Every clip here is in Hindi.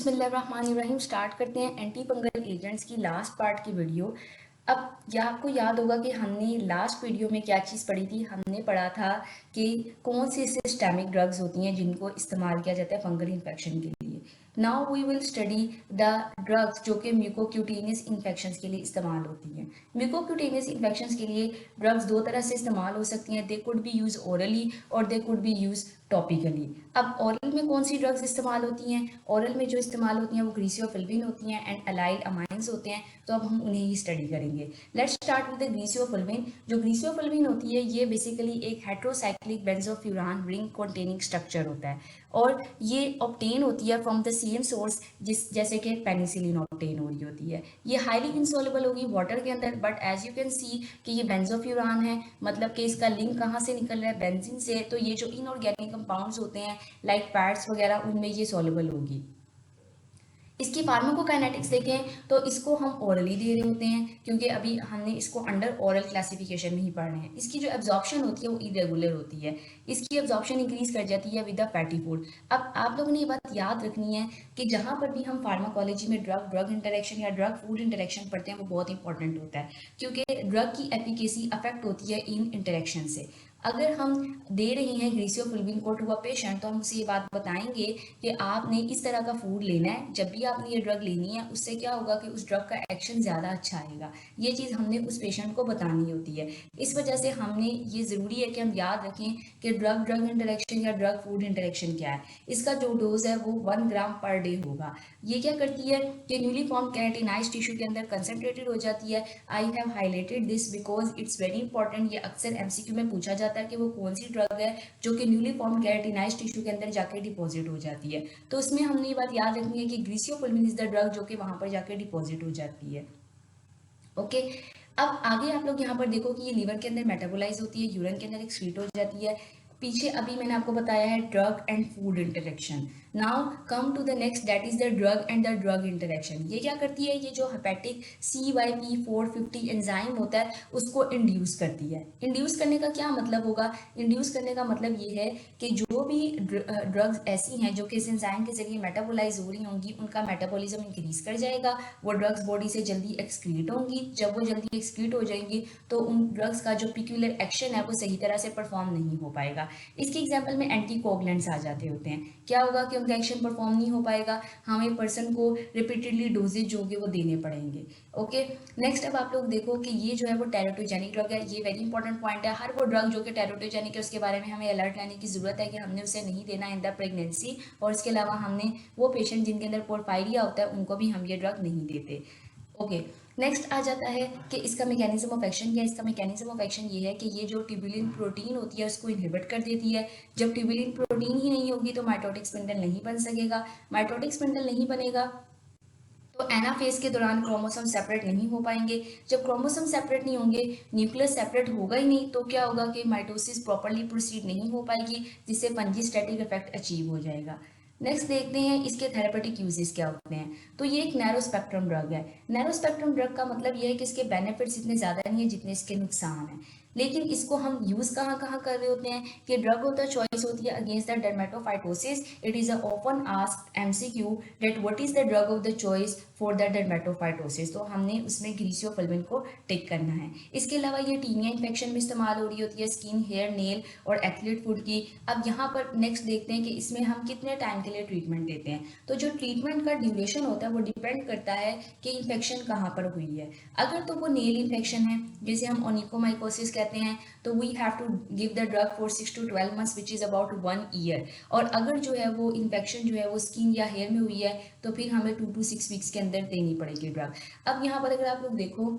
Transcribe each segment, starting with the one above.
बिस्मिल्लाहिर्रहमानिर्रहीम। स्टार्ट करते हैं एंटी फंगल एजेंट्स की लास्ट पार्ट की वीडियो। अब यह आपको याद होगा कि हमने लास्ट वीडियो में क्या चीज़ पढ़ी थी। हमने पढ़ा था कि कौन सी सिस्टेमिक ड्रग्स होती हैं जिनको इस्तेमाल किया जाता है फंगल इन्फेक्शन के लिए। Now we will study the drugs जो कि म्यूकोक्यूटेनियस इन्फेक्शंस के लिए इस्तेमाल होती हैं। म्यूकोक्यूटेनियस इन्फेक्शंस के लिए ड्रग्स दो तरह से इस्तेमाल हो सकती हैं। They could be use orally or they could be use topically. अब ओरल में कौन सी ड्रग्स इस्तेमाल होती हैं? ओरल में जो इस्तेमाल होती हैं वो ग्रीसियोफिल्विन होती हैं एंड अलाइल अमाइंस होते हैं। तो अब हम उन्हें ही स्टडी करेंगे। Let's start with the griseofulvin. जो ग्रीसियोफिल्विन होती है ये बेसिकली एक heterocyclic benzofuran ring containing structure होता है और ये ऑब्टेन होती है फ्रॉम द सेम सोर्स जैसे कि पेनिसिलिन ऑब्टेन हो रही होती है। ये हाईली इंसॉल्युबल होगी वाटर के अंदर, but as you can see कि ये बेंजोफ्यूरान है, मतलब कि इसका लिंक कहाँ से निकल रहा है? बेंजीन से। तो ये जो इनऑर्गेनिक कंपाउंड्स होते हैं लाइक पैड्स वगैरह उनमें ये सॉल्युबल होगी। इसकी फार्माकोकाइनेटिक्स देखें तो इसको हम ओरली दे रहे होते हैं क्योंकि अभी हमने इसको अंडर ओरल क्लासिफिकेशन में ही पढ़ रहे हैं। इसकी जो एब्जॉर्प्शन होती है वो इरेगुलर होती है। इसकी एब्जॉर्प्शन इंक्रीज कर जाती है विद द फैटी फूड। अब आप लोगों ने ये बात याद रखनी है कि जहाँ पर भी हम फार्माकोलॉजी में ड्रग ड्रग इंटरेक्शन या ड्रग फूड इंटरेक्शन पढ़ते हैं वो बहुत इंपॉर्टेंट होता है क्योंकि ड्रग की एफिकेसी अफेक्ट होती है इन इंटरेक्शन से। अगर हम दे रहे हैं ग्रीसियोफिल्विन को टू अ पेशेंट तो हम उसे ये बात बताएंगे कि आपने इस तरह का फूड लेना है। जब भी आपने ये ड्रग लेनी है उससे क्या होगा कि उस ड्रग का एक्शन ज़्यादा अच्छा आएगा। ये चीज़ हमने उस पेशेंट को बतानी होती है। इस वजह से हमने ये ज़रूरी है कि हम याद रखें कि ड्रग ड्रग इंटरेक्शन या ड्रग फूड इंटरेक्शन क्या है। इसका जो डोज है वो 1 ग्राम पर डे होगा। ये क्या करती है कि न्यूली फॉर्म केराटिनाइज टिश्यू के अंदर कंसनट्रेटेड हो जाती है। I have highlighted this because it's very important. ये अक्सर एमसीक्यू में पूछा जाता है कि वो कौन सी ड्रग है जो कि न्यूली फॉर्म केराटिनाइज टिश्यू के अंदर जाके डिपॉजिट हो जाती है। तो उसमें हमने ये बात याद रखनी है कि ग्रीसियोफिल्विन इज द ड्रग जो कि वहां पर जाके डिपॉजिट हो जाती है। ओके। अब आगे आप लोग यहाँ पर देखो कि ये लीवर के अंदर मेटाबोलाइज होती है, यूरिन के अंदर एक्सक्रीट हो जाती है। पीछे अभी मैंने आपको बताया है drug and food interaction. Now come to the next that is the drug and the drug interaction. ये क्या करती है? ये जो हेपेटिक CYP450 एंजाइम होता है उसको इंड्यूस करती है। इंड्यूस करने का क्या मतलब होगा? इंड्यूस करने का मतलब ये है कि जो भी ड्रग्स ऐसी हैं जो कि इस एंजाइम के जरिए मेटाबोलाइज हो रही होंगी उनका मेटाबॉलिज्म इंक्रीज कर जाएगा। वो ड्रग्स बॉडी से जल्दी एक्सक्रीट होंगी। जब वो जल्दी एक्सक्रीट हो जाएंगी तो उन ड्रग्स का जो पिक्यूलर एक्शन है वो सही तरह से परफॉर्म नहीं हो पाएगा। इसके एग्जाम्पल में एंटीकोगुलेंट्स आ जाते होते हैं। क्या होगा कि उनका एक्शन परफॉर्म नहीं हो पाएगा। हमें पर्सन को रिपीटेडली डोजेज जो होंगे वो देने पड़ेंगे। ओके। नेक्स्ट अब आप लोग देखो कि ये जो है वो टेरोटोजेनिक ड्रग है। ये वेरी इंपॉर्टेंट पॉइंट है। हर वो ड्रग जो कि टेरोटोजेनिक है उसके बारे में हमें अलर्ट रहने की जरूरत है कि हमने उसे नहीं देना इन द प्रेगनेंसी। और इसके अलावा हमने वो पेशेंट जिनके अंदर पोर्फायरिया होता है उनको भी हम ये ड्रग नहीं देते। ओके। नेक्स्ट आ जाता है कि इसका मैकेनिज्म ऑफ एक्शन क्या है। इसका मैकेनिज्म ऑफ एक्शन ये है कि ये जो ट्यूबुलिन प्रोटीन होती है उसको इनहिबिट कर देती है। जब ट्यूबुलिन प्रोटीन ही नहीं होगी तो माइटोटिक स्पिंडल नहीं बन सकेगा। माइटोटिक स्पिंडल नहीं बनेगा तो एनाफेज के दौरान क्रोमोसोम सेपरेट नहीं हो पाएंगे। जब क्रोमोसोम सेपरेट नहीं होंगे, न्यूक्लियस सेपरेट होगा ही नहीं, तो क्या होगा कि माइटोसिस प्रॉपर्ली प्रोसीड नहीं हो पाएगी जिससे पंजीस्टैटिक इफेक्ट अचीव हो जाएगा। नेक्स्ट देखते हैं इसके थेरेपेटिक यूजेस क्या होते हैं। तो ये एक नैरो स्पेक्ट्रम ड्रग है। नैरो स्पेक्ट्रम ड्रग का मतलब ये है कि इसके बेनिफिट्स इतने ज़्यादा नहीं है जितने इसके नुकसान हैं। लेकिन इसको हम यूज़ कहाँ कहाँ कर रहे होते हैं कि ड्रग होता है चॉइस होती है against the dermatophytosis. It is a often asked MCQ that what is the drug of the choice for the dermatophytosis. तो हमने उसमें ग्रीसियोफिल्विन को टिक करना है। इसके अलावा ये टीनिया इन्फेक्शन में इस्तेमाल हो रही होती है, स्किन, हेयर, नेल और एथलीट फूड की। अब यहाँ पर नेक्स्ट देखते हैं कि इसमें हम कितने टाइम के लिए ट्रीटमेंट देते हैं। तो जो ट्रीटमेंट का ड्यूरेशन होता है वो डिपेंड करता है कि इन्फेक्शन कहाँ पर हुई है। अगर तो वो नेल इन्फेक्शन है जिसे हम ओनिकोमाइकोसिस कहते हैं तो we have to give the drug for 6 to 12 months which is about 1 year। और अगर जो है वो इन्फेक्शन जो है वो स्किन या हेयर में हुई है तो फिर हमें 2 to 6 weeks के अंदर देनी पड़ेगी ड्रग। अब यहाँ पर अगर आप लोग देखो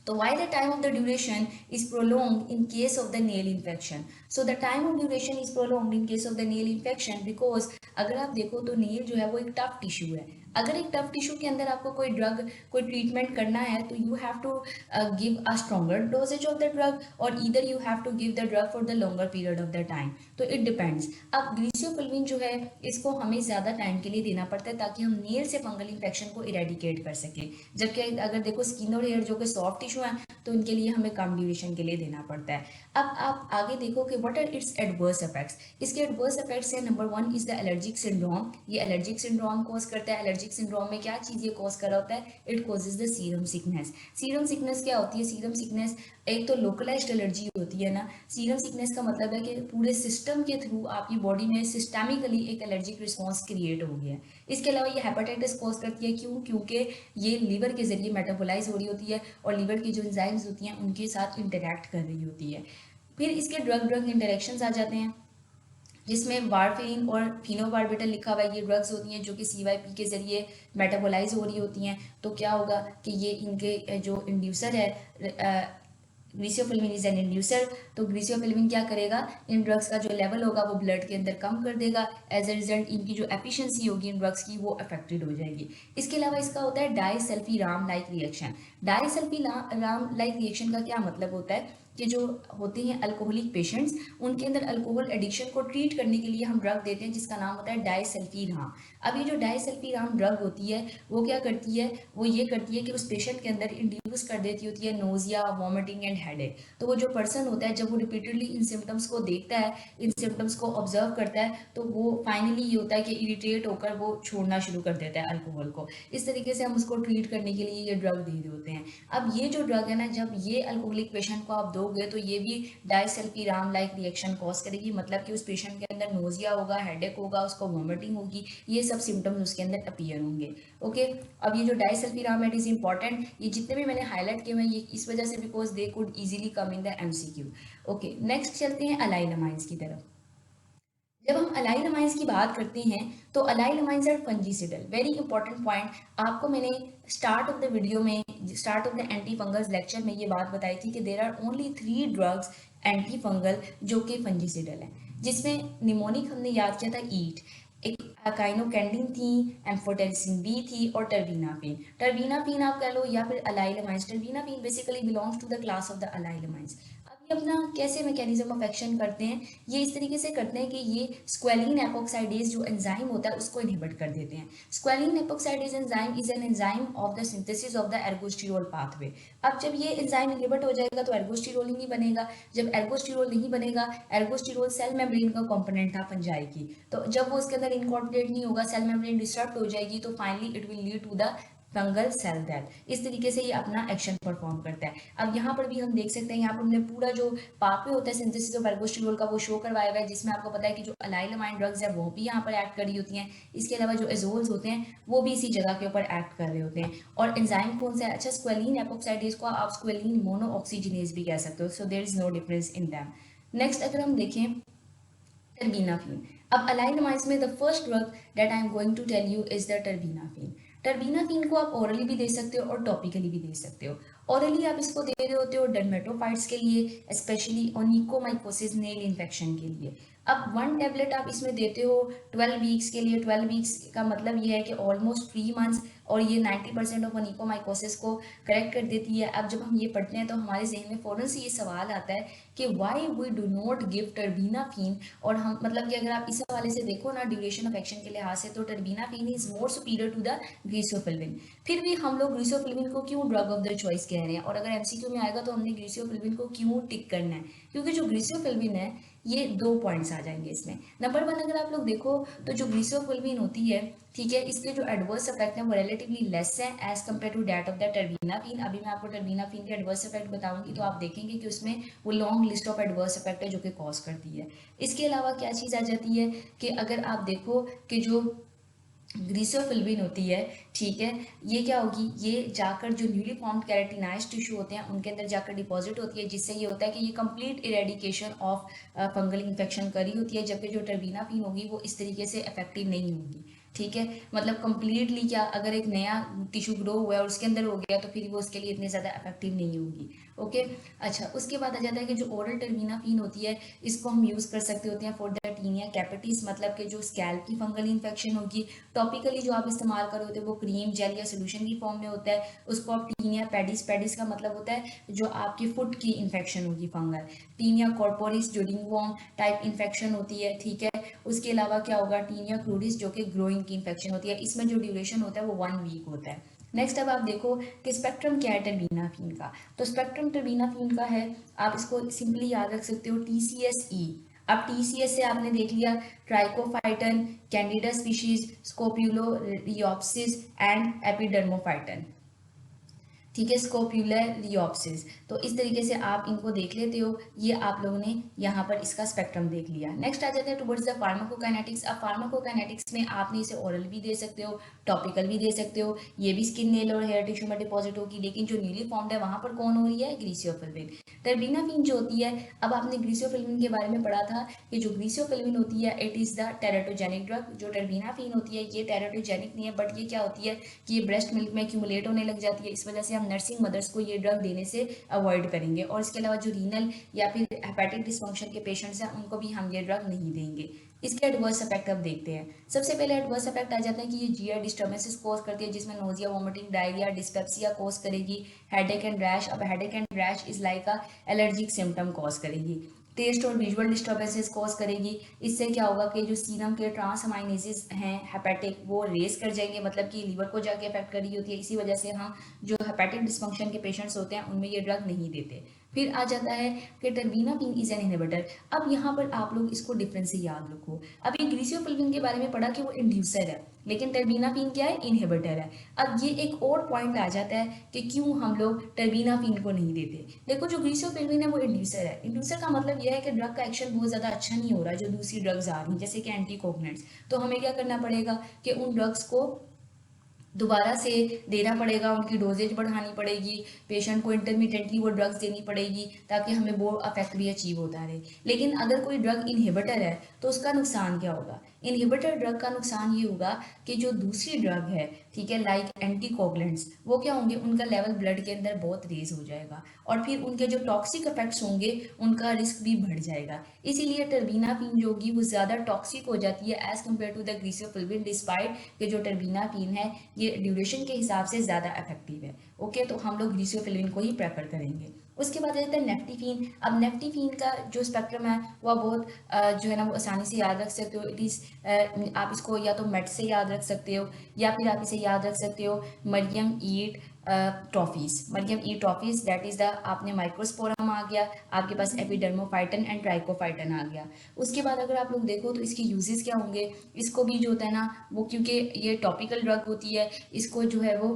तो why the time of the duration is prolonged in case of the nail infection? So the time of duration is prolonged in case of the nail infection because अगर आप देखो तो नेल जो है वो एक टफ टिश्यू है। अगर एक टफ टिश्यू के अंदर आपको कोई ड्रग, कोई ट्रीटमेंट करना है, तो you have to give a stronger doses of the drug, और either you have to give the drug for the longer period of the time. तो इट डिपेंड्स। अब ग्लिसोफिल्विन जो है इसको हमें ज़्यादा टाइम के लिए देना पड़ता है ताकि हम नेल से फंगल इन्फेक्शन को इरेडिकेट कर सकें। जबकि अगर देखो स्किन और हेयर जो कि सॉफ्ट टिश्यू है, तो इनके लिए हमें कम ड्यूरेशन के लिए देना पड़ता है। अब आप आगे देखो कि what are its adverse effects. इसके एडवर्स इफेक्ट्स है, number 1 is the allergic syndrome. ये एलर्जिक सिंड्रोम कॉज करता है। एलर्जिक सिंड्रोम में क्या चीज़ ये कॉज कर रहा होता है? It causes the serum sickness. Serum sickness क्या होती है? सीरम सिकनेस एक तो लोकलाइज्ड एलर्जी होती है ना। सीरम सिकनेस का मतलब है कि पूरे सिस्टम के थ्रू आपकी बॉडी में सिस्टमिकली एक एलर्जिक रिस्पॉन्स क्रिएट हो गया है। इसके अलावा ये हेपेटाइटिस कॉज करती है। क्यों? क्योंकि ये लीवर के जरिए मेटाबोलाइज हो रही होती है और लीवर की जो एंजाइम्स होती हैं उनके साथ इंटरैक्ट कर रही होती है। फिर इसके ड्रग ड्रग इंटरेक्शंस आ जाते हैं, जिसमें वारफेरिन और फिनोबार्बिटल लिखा हुआ है। ये ड्रग्स होती हैं जो कि CYP के जरिए मेटाबोलाइज हो रही होती हैं। तो क्या होगा कि ये इनके जो इंड्यूसर है, ग्लिसोफिल्मिन इज एन इंड्यूसर। तो ग्लिसोफिल्मिन क्या करेगा? इन ड्रग्स का जो लेवल होगा वो ब्लड के अंदर कम कर देगा। एज ए रिजल्ट इनकी जो एफिशिएंसी होगी इन ड्रग्स की वो अफेक्टेड हो जाएगी। इसके अलावा इसका होता है डाइसल्फीराम लाइक रिएक्शन। डाइसल्फीराम लाइक रिएक्शन का क्या मतलब होता है कि जो होते हैं अल्कोहलिक पेशेंट्स, उनके अंदर अल्कोहल एडिक्शन को ट्रीट करने के लिए हम ड्रग देते हैं जिसका नाम होता है डाइसल्फीराम। अब ये जो डाइसल्फीराम ड्रग होती है वो क्या करती है? वो ये करती है कि उस पेशेंट के अंदर इंड्यूस कर देती होती है नोजिया, वॉमिटिंग एंड हेडेक। तो वो जो पर्सन होता है जब वो रिपीटेडली इन सिम्टम्स को देखता है, इन सिम्टम्स को ऑब्जर्व करता है, तो वो फाइनली ये होता है कि इरिटेट होकर वो छोड़ना शुरू कर देता है अल्कोहल को। इस तरीके से हम उसको ट्रीट करने के लिए ये ड्रग दे रहे होते हैं। अब ये जो ड्रग है ना, जब ये अल्कोहलिक पेशेंट को आप दोगे तो ये भी डाइसल्फीराम लाइक रिएक्शन कॉज करेगी। मतलब कि उस पेशेंट के अंदर नोजिया होगा, हेडेक होगा, उसको वॉमिटिंग होगी, ये सब सिम्टम्स उसके अंदर अपीयर होंगे। ओके। अब ये जो डाइसल्फीराम इट इज इंपॉर्टेंट। ये जितने भी मैंने हाईलाइट किए हैं ये इस वजह से because they could easily come in the MCQ। Okay, next चलते हैं अलाइलामाइंस की तरफ। जब हम अलाइलामाइंस की बात करते हैं तो allylamines are fungicidal. Very important point. आपको मैंने स्टार्ट ऑफ द वीडियो में, start of the anti fungals lecture में ये बात बताई थी कि there are only 3 drugs anti fungal जो कि फंजीसिडल हैं, जिसमें निमोनिक हमने याद किया था ईट, एक अकाइनोकैंडिन थी, एम्फोटेरिसिन बी थी, और टर्बीनाफिन। टर्बीनाफिन आप कह लो या फिर allylamines. Terbinafine basically belongs to the class of the allylamines. अब ये अपना कैसे मैकेनिज्म ऑफ एक्शन करते हैं? ये इस तरीके से करते हैं कि ये स्क्वेलिन एपोक्साइडेज जो एंजाइम होता है उसको इनहिबिट कर देते हैं। Squalene epoxidase enzyme is an enzyme of the synthesis of the ergosterol pathway. अब जब ये एंजाइम इनहिबिट हो जाएगा तो एर्गोस्टिरोल ही नहीं बनेगा। जब एर्गोस्टिरोल नहीं बनेगा, एर्गोस्टिरोल सेल मेम्ब्रेन का कंपोनेंट था फंजाई की, तो जब वो उसके अंदर इनकॉर्पोरेट नहीं होगा, सेल मेम्ब्रेन डिस्टर्ब हो जाएगी, तो finally it will lead to the fungal cell death. इस तरीके से ये अपना एक्शन परफॉर्म करता है। अब यहाँ पर भी हम देख सकते हैं, यहाँ पर हमने पूरा जो पाथवे होता है सिंथेसिस ऑफ एर्गोस्टिरोल का वो शो करवाया हुआ है, जिसमें आपको पता है कि जो अलाइलामाइन ड्रग्स है वो भी यहाँ पर एक्ट कर रही होती हैं। इसके अलावा जो एजोल्स होते हैं वो भी इसी जगह के ऊपर एक्ट कर रहे होते हैं। और एंजाइम कौन सा है? अच्छा, स्क्वेलिन एपोक्साइडेज को आप स्क्वेलिन मोनोऑक्सीजिनेज भी कह सकते हो। So there is no difference in them. Next अगर हम देखें टर्बीनाफिन। अब अलाइलामाइंस में the first drug that I am going to tell you is the terbinafine. Terbinafine को आप ओरली भी दे सकते हो और टॉपिकली भी दे सकते हो। ओरली आप इसको दे रहे होते हो डर्मेटोफाइट्स के लिए, स्पेशली ओनिकोमाइकोसिस नेल इन्फेक्शन के लिए। अब 1 टेबलेट आप इसमें देते हो 12 वीक्स के लिए। 12 वीक्स का मतलब ये है कि ऑलमोस्ट 3 मंथ्स, और ये 90% ऑफ ओनिकोमाइकोसिस को करेक्ट कर देती है। अब जब हम ये पढ़ते हैं तो हमारे जहन में फ़ौरन से ये सवाल आता है कि why we do not give terbinafine. और हम मतलब कि अगर आप इस हवाले से देखो ना ड्यूरेशन ऑफ एक्शन के लिहाज से, तो terbinafine is more superior to the griseofulvin. फिर भी हम लोग ग्लिसोफिल्विन को क्यों ड्रग ऑफ द चॉइस कह रहे हैं? और अगर MCQ में आएगा तो हमने ग्लिसोफिल्विन को क्यों टिक करना है? क्योंकि जो ग्लिसोफिल्विन है ये 2 पॉइंट्स आ जाएंगे इसमें। नंबर 1 अगर आप लोग देखो तो जो ग्लिसोफिल्विन होती है, ठीक है, इसके जो एडवर्स इफेक्ट हैं वो रिलेटिवली लेस हैं as compare to that of the terbinafine. अभी मैं आपको टर्बीनाफिन के एडवर्स इफेक्ट बताऊंगी तो आप देखेंगे कि उसमें वो long list of adverse effect है जो कि कॉज करती है। इसके अलावा क्या चीज़ आ जाती है कि अगर आप देखो कि जो ग्लिसोफिल्विन होती है, ठीक है, ये क्या होगी, ये जाकर जो न्यूली फॉर्म्ड कैरेटिनाइज टिश्यू होते हैं उनके अंदर जाकर डिपॉजिट होती है, जिससे ये होता है कि ये complete eradication of fungal infection करी होती है। जबकि जो टर्बीनाफिन होगी वो इस तरीके से इफेक्टिव नहीं होगी। ठीक है, मतलब कंप्लीटली क्या, अगर एक नया टिश्यू ग्रो हुआ है और उसके अंदर हो गया तो फिर वो उसके लिए इतनी ज़्यादा इफेक्टिव नहीं होगी। ओके। अच्छा, उसके बाद आ जाता है कि जो ओरल टर्बिनाफिन होती है, इसको हम यूज़ कर सकते होते हैं फॉर द टीनिया कैपिटिस, मतलब कि जो स्कैल्प की फंगल इन्फेक्शन होगी। टॉपिकली जो आप इस्तेमाल कर रहे होते हैं वो क्रीम, जेल या सोल्यूशन की फॉर्म में होता है, उसको आप टीनिया पेडिस, पेडिस का मतलब होता है जो आपके फुट की इन्फेक्शन होगी फंगल। टीनिया कॉर्पोरिस जो रिंगवॉर्म टाइप इन्फेक्शन होती है, ठीक है। उसके अलावा क्या होगा, टीनिया क्रूडिस जो कि ग्रोइंग की इन्फेक्शन होती है, इसमें जो ड्यूरेशन होता है वो 1 वीक होता है। नेक्स्ट अब आप देखो कि स्पेक्ट्रम क्या है टर्बिनाफिन का। तो स्पेक्ट्रम टर्बिनाफिन का है, आप इसको सिंपली याद रख सकते हो TCS-E। अब TCS से आपने देख लिया trichophyton, candida species, scopulariopsis and epidermophyton, ठीक है, स्कोप्यूलर लियोप्सिस। तो इस तरीके से आप इनको देख लेते हो। ये आप लोगों ने यहाँ पर इसका स्पेक्ट्रम देख लिया। नेक्स्ट आ जाते हैं टुवर्ड्स द फार्माकोकाइनेटिक्स। अब फार्माकोकाइनेटिक्स में आपने इसे ओरल भी दे सकते हो, टॉपिकल भी दे सकते हो, ये भी स्किन, नेल और हेयर टिश्यू में डिपॉजिट होगी, लेकिन जो न्यूली फॉर्म्ड है वहाँ पर कौन हो रही है, ग्रीसियोफिल्विन। टर्बिनाफिन जो होती है, अब आपने ग्रीसियोफिल्विन के बारे में पढ़ा था कि जो ग्रीसियोफिल्विन होती है it is the teratogenic drug. जो टर्बिनाफिन होती है ये टेराटोजेनिक नहीं है, बट ये क्या होती है कि ये ब्रेस्ट मिल्क में एक्यूमुलेट होने लग जाती है। इस वजह से हम नर्सिंग मदर्स को ये ड्रग देने से अवॉइड करेंगे। और इसके अलावा जो रीनल या फिर हेपेटिक डिसफंक्शन के पेशेंट्स हैं उनको भी हम ये ड्रग नहीं देंगे। इसके एडवर्स इफेक्ट अब देखते हैं। सबसे पहले एडवर्स इफेक्ट आ जाता है कि ये जीआई डिस्टर्बेंसेस कॉज करती है, जिसमें nausea, vomiting, diarrhoea, dyspepsia cause करेगी, हेडेक एंड रैश। अब headache and rash is like a allergic symptom cause करेगी। टेस्ट और विजुअल डिस्टर्बेंसेस कॉज करेगी। इससे क्या होगा कि जो सीरम के ट्रांसअमाइनेजेस हैं हेपेटिक, वो रेस कर जाएंगे, मतलब कि लीवर को जाके अफेक्ट कर रही होती है। इसी वजह से हम जो हेपेटिक डिस्फंक्शन के पेशेंट्स होते हैं उनमें ये ड्रग नहीं देते। फिर आ जाता है कि टर्बिनाफिन इज एन इनहिबिटर। अब यहाँ पर आप लोग इसको डिफरेंस से याद रखो। अब ये ग्रीसियोफिल्विन के बारे में पढ़ा कि वो इंड्यूसर है, लेकिन टर्बिनाफिन क्या है, इनहिबिटर है। अब ये एक और पॉइंट आ जाता है कि क्यों हम लोग टर्बिनाफिन को नहीं देते। देखो, जो ग्रीसियोफिल्विन है वो इंड्यूसर है। इंड्यूसर का मतलब यह है कि ड्रग का एक्शन बहुत ज़्यादा अच्छा नहीं हो रहा जो दूसरी ड्रग्स आ रही हैं, जैसे कि एंटीकोगुलेंट्स। तो हमें क्या करना पड़ेगा कि उन ड्रग्स को दोबारा से देना पड़ेगा, उनकी डोजेज बढ़ानी पड़ेगी, पेशेंट को इंटरमीडिएटली वो ड्रग्स देनी पड़ेगी ताकि हमें वो इफेक्ट भी अचीव होता रहे। लेकिन अगर कोई ड्रग इनहिबिटर है तो उसका नुकसान क्या होगा। इनहिबिटर ड्रग का नुकसान ये होगा कि जो दूसरी ड्रग है, ठीक है, लाइक एंटीकोगुलेंट्स, वो क्या होंगे, उनका लेवल ब्लड के अंदर बहुत रेज हो जाएगा और फिर उनके जो टॉक्सिक इफेक्ट्स होंगे उनका रिस्क भी बढ़ जाएगा। इसीलिए टर्बिनाफिन जो होगी वो ज़्यादा टॉक्सिक हो जाती है as compare to the griseofulvin, despite कि जो टर्बिनाफिन है ये ड्यूरेशन के हिसाब से ज़्यादा इफेक्टिव है। ओके, तो हम लोग ग्रीसियोफिल्विन को ही प्रेफर करेंगे। उसके बाद आ जाता है नेफ्टीफिन। अब नेफ्टीफिन का जो स्पेक्ट्रम है वह बहुत जो है ना वो आसानी से याद रख सकते हो। इट इज़ आप इसको या तो मेट से याद रख सकते हो या फिर आप इसे याद रख सकते हो Mariam eat trophies. Mariam eat trophies that is the, आपने माइक्रोस्पोरम आ गया, आपके पास एपिडर्मोफाइटन एंड ट्राइकोफाइटन आ गया। उसके बाद अगर आप लोग देखो तो इसके यूजेस क्या होंगे। इसको भी जो होता है ना वो, क्योंकि ये टॉपिकल ड्रग होती है, इसको जो है वो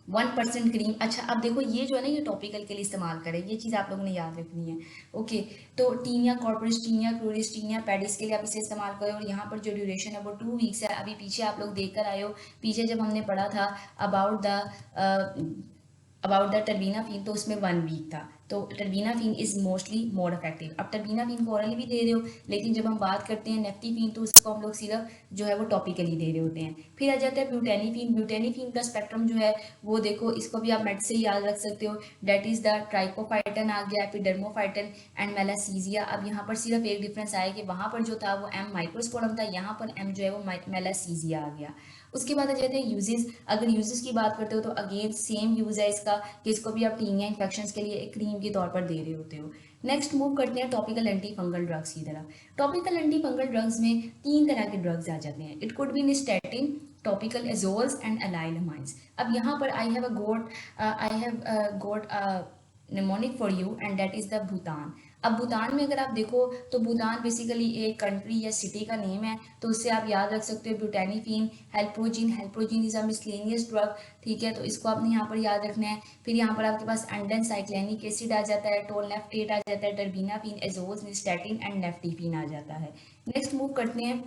1% क्रीम। अच्छा, अब देखो ये जो है ना ये टॉपिकल के लिए इस्तेमाल करें, ये चीज़ आप लोगों ने याद रखनी है। ओके, तो tinea corporis, tinea cruris, tinea pedis के लिए आप इसे इस्तेमाल करें और यहाँ पर जो ड्यूरेशन है वो 2 वीक्स है। अभी पीछे आप लोग देख कर आए हो, पीछे जब हमने पढ़ा था अबाउट द टर्बिनाफिन, तो उसमें 1 वीक था। तो terbinafine is mostly more effective. अब टर्बिनाफिन को ऑरली भी दे रहे हो, लेकिन जब हम बात करते हैं नेफ्टीफिन तो उसको हम लोग सिर्फ जो है वो टॉपिकली दे रहे होते हैं। फिर आ जाता है ब्यूटेनिफिन। ब्यूटेनिफिन का स्पेक्ट्रम जो है वो देखो, इसको भी आप मेट से ही याद रख सकते हो। डेट इज द ट्राइकोफाइटन आ गया, एपिडर्मोफाइटन एंड मेलासीजिया। अब यहाँ पर सिर्फ एक डिफरेंस आया कि वहाँ पर जो था वो एम माइक्रोस्पोरम था, यहाँ पर एम जो है वो मेलासीजिया आ गया। उसके बाद आ जाते हैं यूजेस। अगर यूजेस की बात करते हो तो अगेन सेम यूज है इसका कि इसको भी आप टीनिया इन्फेक्शंस के लिए एक क्रीम के तौर पर दे रहे होते हो। नेक्स्ट मूव करते हैं टॉपिकल एंटी फंगल ड्रग्स की तरफ। टॉपिकल एंटी फंगल ड्रग्स में 3 तरह के ड्रग्स आ जाते हैं। It could be nystatin, topical azoles and allylamines. अब यहाँ पर I have got mnemonic for you and that is the Bhutan. अब भूटान में अगर आप देखो तो भूटान बेसिकली एक कंट्री या सिटी का नेम है, तो उससे आप याद रख सकते हो butenafine, haloprogin. Haloprogin is a miscellaneous drug, ठीक है, तो इसको आपने यहाँ पर याद रखना है। फिर यहाँ पर आपके पास एंडन साइक्लेनिक एसिड आ जाता है, टोलनेफ्टेट आ जाता है, टर्बिनाफिन, एजोल्स, निस्टेटिन एंड नेफ्टीफिन आ जाता है। नेक्स्ट मूव करते हैं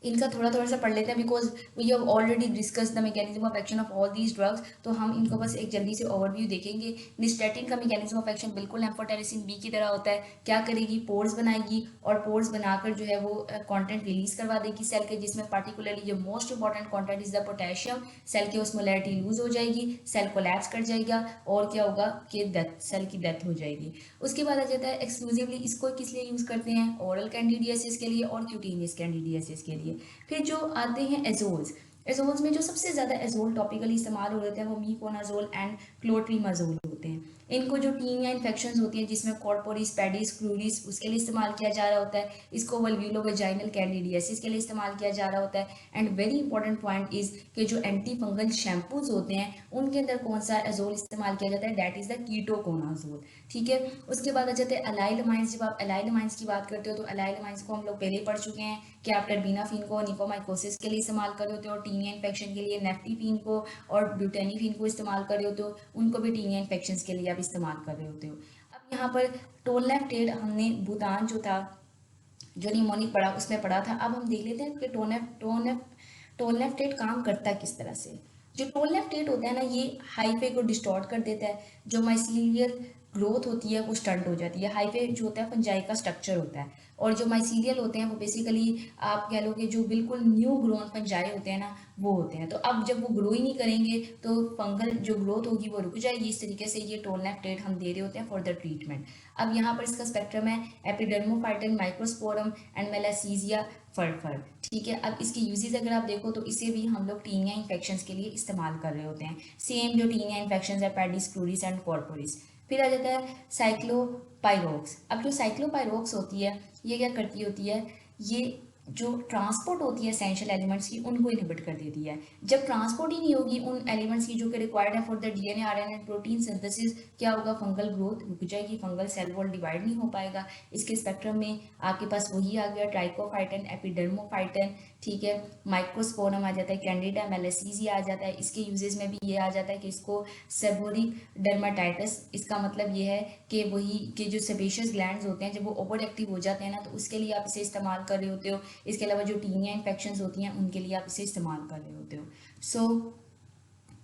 इनका थोड़ा थोड़ा सा पढ़ लेते हैं, because we have already discuss the mechanism of action of all these drugs, तो हम इनको बस एक जल्दी से ओवरव्यू देखेंगे। निस्टेटिन का मैकेनिज्म ऑफ एक्शन बिल्कुल एम्फोटेरिसिन बी की तरह होता है। क्या करेगी, पोर्स बनाएगी और पोर्स बनाकर जो है वो कंटेंट रिलीज करवा देगी सेल के, जिसमें पार्टिकुलरली जो most important content is the potassium. Cell की ऑस्मोलैरिटी लूज हो जाएगी, सेल कोलैप्स कर जाएगा और क्या होगा कि डेथ, सेल की डेथ हो जाएगी। उसके बाद आ जाता है एक्सक्लूसिवली इसको किस लिए यूज करते हैं, ओरल कैंडिडियासिस के लिए और क्यूटेनियस कैंडिडियासिस के लिए। फिर जो आते हैं एजोल्स, एजोल्स में जो सबसे ज़्यादा एजोल टॉपिकली इस्तेमाल हो रहे हैं वो मीकोनाजोल एंड क्लोट्रीमाजोल होते हैं। इनको जो टीनिया इन्फेक्शन होती हैं जिसमें कॉर्पोरिस, पेडिस, क्रूरिस, उसके लिए इस्तेमाल किया जा रहा होता है। इसको वल्व्यूलो वेजाइनल कैंडिडियासिस के लिए इस्तेमाल किया जा रहा होता है। And very important point is कि जो एंटी फंगल शैम्पूज होते हैं उनके अंदर कौन सा एजोल इस्तेमाल किया जाता है, दैट इज द कीटोकोनाजोल। ठीक है, उसके बाद आ जाते हैं अलाइल अमाइंस। जब आप अलाइल अमाइंस की बात करते हो तो अलाइल अमाइंस को हम लोग पहले ही पढ़ चुके हैं कि आप टर्बिनाफिन को निकोमाइकोसिस के लिए इस्तेमाल कर रहे होते हो, और टीनिया इन्फेक्शन के लिए नेफ्टीफिन को और ब्यूटेनिफिन को इस्तेमाल कर रहे होते हो, उनको भी टीनिया इन्फेक्शन के लिए आप इस्तेमाल कर रहे होते हो। अब यहाँ पर टोलनेफ्टेड हमने भूटान जो था, जो निमोनिक पढ़ा उसमें पढ़ा था। अब हम देख लेते हैं कि टोलनेफ्टेड काम करता किस तरह से। जो टोलनेफ्टेड होता है ना, ये हाइफे को डिस्टॉर्ट कर देता है। जो माइसीलियल ग्रोथ होती है वो स्टंट हो जाती है। हाइफे जो होता है फंजाई का स्ट्रक्चर होता है, और जो माइसीलियल होते हैं वो बेसिकली आप कह लो कि जो बिल्कुल न्यू ग्रोन फंजाई होते हैं ना, वो होते हैं। तो अब जब वो ग्रो ही नहीं करेंगे तो फंगल जो ग्रोथ होगी वो रुक जाएगी। इस तरीके से ये टोलनेफ्टेड हम दे रहे होते हैं फॉर द ट्रीटमेंट। अब यहाँ पर इसका स्पेक्ट्रम है एपिडर्मोफाइटन, माइक्रोस्पोरम एंड मेलासीजिया फर। ठीक है, अब इसके यूजेस अगर आप देखो तो इसे भी हम लोग टीनिया इन्फेक्शंस के लिए इस्तेमाल कर रहे होते हैं। सेम जो टीनिया इन्फेक्शंस है पेडिस, क्रूरिस एंड कॉर्पोरिस। फिर आ जाता है साइक्लोपायरोक्स। अब जो साइक्लोपायरोक्स होती है ये क्या करती होती है, ये जो ट्रांसपोर्ट होती है एसेंशियल एलिमेंट्स की उनको इनहिबिट कर देती है। जब ट्रांसपोर्ट ही नहीं होगी उन एलिमेंट्स की जो कि रिक्वायर्ड है for the DNA, RNA, protein synthesis, क्या होगा, फंगल ग्रोथ रुक जाएगी, फंगल सेल वॉल डिवाइड नहीं हो पाएगा। इसके स्पेक्ट्रम में आपके पास वही आ गया ट्राइकोफाइटन, एपिडर्मोफाइटन, ठीक है, माइक्रोस्पोरम आ जाता है, कैंडिडा मेलासीजिया आ जाता है। इसके यूजेस में भी ये आ जाता है कि इसको सेबोरिक डर्माटाइटिस, इसका मतलब ये है कि वही कि जो सेबेशियस ग्लैंड्स होते हैं जब वो ओवर एक्टिव हो जाते हैं ना, तो उसके लिए आप इसे इस्तेमाल कर रहे होते हो। इसके अलावा जो टीनिया इन्फेक्शंस होती हैं उनके लिए आप इसे इस्तेमाल कर रहे होते हो। So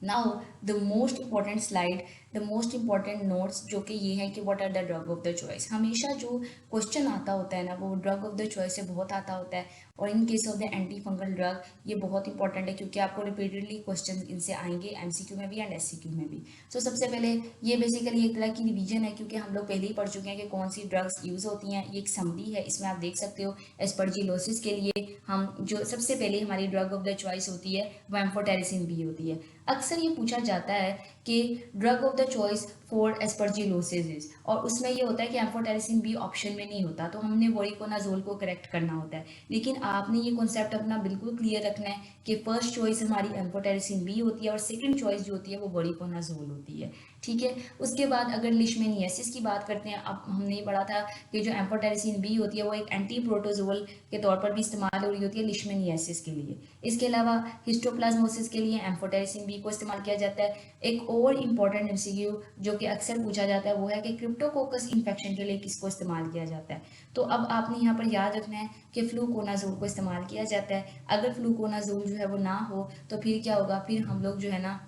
now the most important slide, the most important notes जो कि ये है कि what are the drug of the choice. हमेशा जो क्वेश्चन आता होता है ना वो ड्रग ऑफ द चॉइस से बहुत आता होता है, और in case of the anti fungal drug ये बहुत इंपॉर्टेंट है क्योंकि आपको रिपीटेडली क्वेश्चन इनसे आएंगे एमसीक्यू में भी एंड एससीक्यू में भी। सो सबसे पहले ये बेसिकली एक तरह की रिवीजन है क्योंकि हम लोग पहले ही पढ़ चुके हैं कि कौन सी ड्रग्स यूज़ होती हैं। ये एक समरी है, इसमें आप देख सकते हो एस्परजिलोसिस के लिए हम जो सबसे पहले हमारी ड्रग ऑफ द चॉइस होती है वो एम्फोटेरिसिन बी होती है। अक्सर ये पूछा जाता है कि drug of the choice for aspergillosis, और उसमें ये होता है कि एम्फोटेरिसिन बी ऑप्शन में नहीं होता, तो हमने वोरिकोनाजोल को करेक्ट करना होता है। लेकिन आपने ये कॉन्सेप्ट अपना बिल्कुल क्लियर रखना है कि फर्स्ट चॉइस हमारी एम्फोटेरिसिन बी होती है और सेकंड चॉइस जो होती है वो वोरिकोनाजोल होती है। ठीक है, उसके बाद अगर लिशमेनियासिस की बात करते हैं, अब हमने पढ़ा था कि जो एम्फोटेरिसिन बी होती है वो एक एंटी प्रोटोजोल के तौर पर भी इस्तेमाल हो रही होती है लिशमेनियासिस के लिए। इसके अलावा हिस्टोप्लाज्मोसिस के लिए एम्फोटेरिसिन बी को इस्तेमाल किया जाता है। एक और इम्पॉर्टेंट एमसीक्यू जो कि अक्सर पूछा जाता है वो है कि क्रिप्टोकोकस इन्फेक्शन के लिए किसको इस्तेमाल किया जाता है। तो अब आपने यहाँ पर याद रखना है कि फ्लूकोनाजोल को इस्तेमाल किया जाता है। अगर फ्लूकोनाजोल जो है वो ना हो तो फिर क्या होगा, फिर हम लोग जो है ना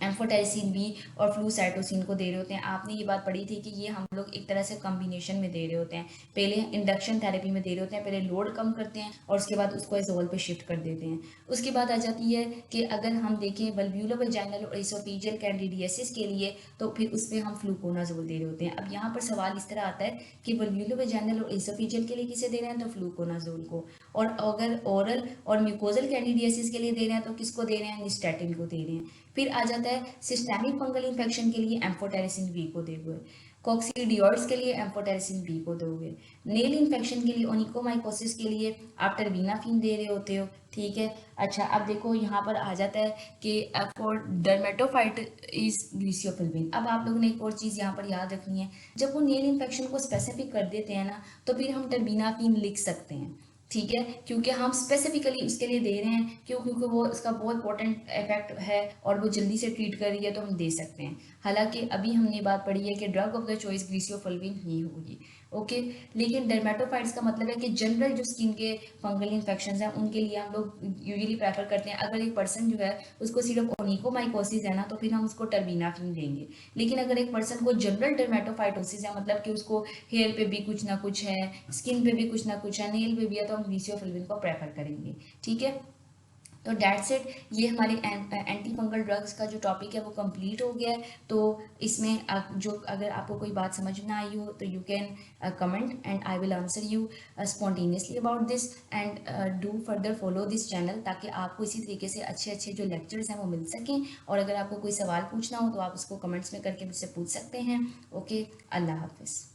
एम्फोटेरिसिन बी और फ्लूसाइटोसिन को दे रहे होते हैं। आपने ये बात पढ़ी थी कि ये हम लोग एक तरह से कॉम्बिनेशन में दे रहे होते हैं। पहले इंडक्शन थेरेपी में दे रहे होते हैं, पहले लोड कम करते हैं और उसके बाद उसको एजोल पे शिफ्ट कर देते हैं। उसके बाद आ जाती है कि अगर हम देखें वल्व्यूलो वेजाइनल और एसोफेजियल कैंडिडियासिस के लिए तो फिर उस पर हम फ्लूकोनाजोल दे रहे होते हैं। अब यहाँ पर सवाल इस तरह आता है कि वल्व्यूलो वेजाइनल और एसोफेजियल के लिए किसे दे रहे हैं, तो फ्लूकोनाजोल को, और अगर ओरल और म्यूकोजल कैंडिडियासिस के लिए दे रहे हैं तो किसको दे रहे हैं, निस्टेटिन को दे रहे हैं। फिर आ जाता है सिस्टेमिक फंगल इन्फेक्शन के लिए एम्फोटेरिसिन बी को दोगे, कॉक्सीडियोइड्स के लिए एम्फोटेरिसिन बी को दोगे, नेल इन्फेक्शन के लिए ओनिकोमाइकोसिस के लिए आप टर्बिनाफिन दे रहे होते हो। ठीक है, अच्छा अब देखो यहाँ पर आ जाता है कि फॉर डर्मेटोफाइट इज ग्लिसियोफिल्बिन। अब आप लोगों ने एक और चीज़ यहाँ पर याद रखनी है, जब वो नेल इन्फेक्शन को स्पेसिफिक कर देते हैं ना तो फिर हम टर्बिनाफिन लिख सकते हैं। ठीक है, क्योंकि हम स्पेसिफिकली उसके लिए दे रहे हैं क्योंकि वो उसका बहुत इंपॉर्टेंट इफेक्ट है और वो जल्दी से ट्रीट कर रही है तो हम दे सकते हैं। हालांकि अभी हमने बात पढ़ी है कि ड्रग ऑफ द चॉइस ग्लिसियोफिल्बिन ही होगी। ओके। लेकिन डर्मेटोफाइट्स का मतलब है कि जनरल जो स्किन के फंगल इन्फेक्शंस हैं उनके लिए हम लोग यूजुअली प्रेफर करते हैं। अगर एक पर्सन जो है उसको सिर्फ ओनिकोमाइकोसिस है ना, तो फिर हम उसको टर्बिनाफिन देंगे। लेकिन अगर एक पर्सन को जनरल डर्मेटोफाइटोसिस है, मतलब कि उसको हेयर पे भी कुछ ना कुछ है, स्किन पे भी कुछ ना कुछ है, नेल पे भी है, तो हम लिसियोफिल्विन को प्रेफर करेंगे। ठीक है, तो डेट्स इट। ये हमारे एंटी फंगल ड्रग्स का जो टॉपिक है वो कंप्लीट हो गया है। तो इसमें जो अगर आपको कोई बात समझ ना आई हो तो you can comment and I will answer you spontaneously about this. And do further follow this channel, ताकि आपको इसी तरीके से अच्छे अच्छे जो लेक्चर्स हैं वो मिल सकें। और अगर आपको कोई सवाल पूछना हो तो आप उसको कमेंट्स में करके मुझसे पूछ सकते हैं। ओके, अल्लाह हाफिज़।